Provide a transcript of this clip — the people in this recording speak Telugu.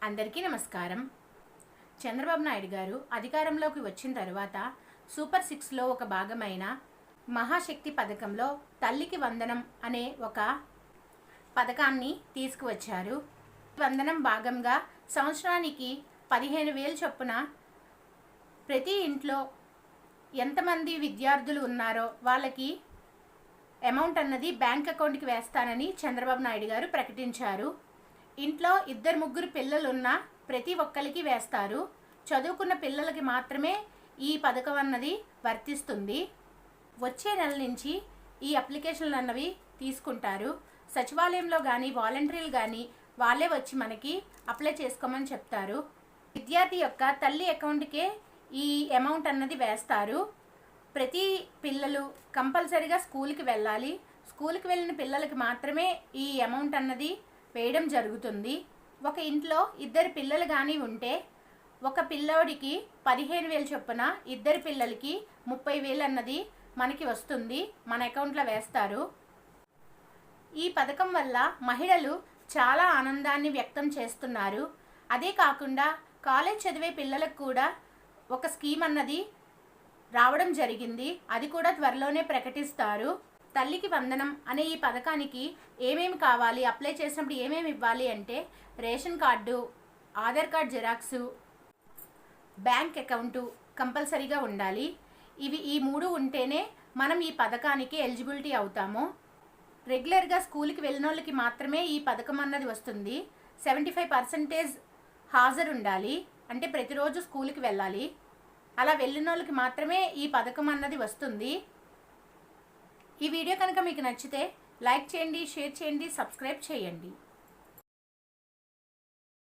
అందరికీ నమస్కారం. చంద్రబాబు నాయుడు గారు అధికారంలోకి వచ్చిన తర్వాత సూపర్ 6లో ఒక భాగమైన మహాశక్తి పథకంలో తల్లికి వందనం అనే ఒక పథకాన్ని తీసుకువచ్చారు. వందనం భాగంగా సంవత్సరానికి 15,000 చొప్పున ప్రతి ఇంట్లో ఎంతమంది విద్యార్థులు ఉన్నారో వాళ్ళకి అమౌంట్ అన్నది బ్యాంక్ అకౌంట్కి వేస్తానని చంద్రబాబు నాయుడు గారు ప్రకటించారు. ఇంట్లో 2-3 పిల్లలు ఉన్న ప్రతి ఒక్కరికి వేస్తారు. చదువుకున్న పిల్లలకి మాత్రమే ఈ పథకం అన్నది వర్తిస్తుంది. వచ్చే నెల నుంచి ఈ అప్లికేషన్లు అన్నవి తీసుకుంటారు. సచివాలయంలో కానీ వాలంటీర్లు కానీ వాళ్ళే వచ్చి మనకి అప్లై చేసుకోమని చెప్తారు. విద్యార్థి యొక్క తల్లి అకౌంట్కే ఈ అమౌంట్ అన్నది వేస్తారు. ప్రతి పిల్లలు కంపల్సరీగా స్కూల్కి వెళ్ళాలి. స్కూల్కి వెళ్ళిన పిల్లలకి మాత్రమే ఈ అమౌంట్ అన్నది వేయడం జరుగుతుంది. ఒక ఇంట్లో 2 పిల్లలు కానీ ఉంటే ఒక పిల్లోడికి 15,000 చొప్పున 2 పిల్లలకి 30,000 అన్నది మనకి వస్తుంది, మన అకౌంట్లో వేస్తారు. ఈ పథకం వల్ల మహిళలు చాలా ఆనందాన్ని వ్యక్తం చేస్తున్నారు. అదే కాకుండా కాలేజ్ చదివే పిల్లలకు కూడా ఒక స్కీమ్ అన్నది రావడం జరిగింది. అది కూడా త్వరలోనే ప్రకటిస్తారు. తల్లికి వందనం అనే ఈ పథకానికి ఏమేమి కావాలి, అప్లై చేసినప్పుడు ఏమేమి ఇవ్వాలి అంటే ration card, Aadhaar card xerox, bank account కంపల్సరీగా ఉండాలి. ఈ 3 ఉంటేనే మనం ఈ పథకానికి ఎలిజిబిలిటీ అవుతాము. రెగ్యులర్గా స్కూల్కి వెళ్ళిన వాళ్ళకి మాత్రమే ఈ పథకం అన్నది వస్తుంది. 75% హాజరు ఉండాలి, అంటే ప్రతిరోజు స్కూల్కి వెళ్ళాలి. అలా వెళ్ళిన వాళ్ళకి మాత్రమే ఈ పథకం అన్నది వస్తుంది. ఈ వీడియో కనుక మీకు నచ్చితే లైక్ చేయండి, షేర్ చేయండి, సబ్స్క్రైబ్ చేయండి.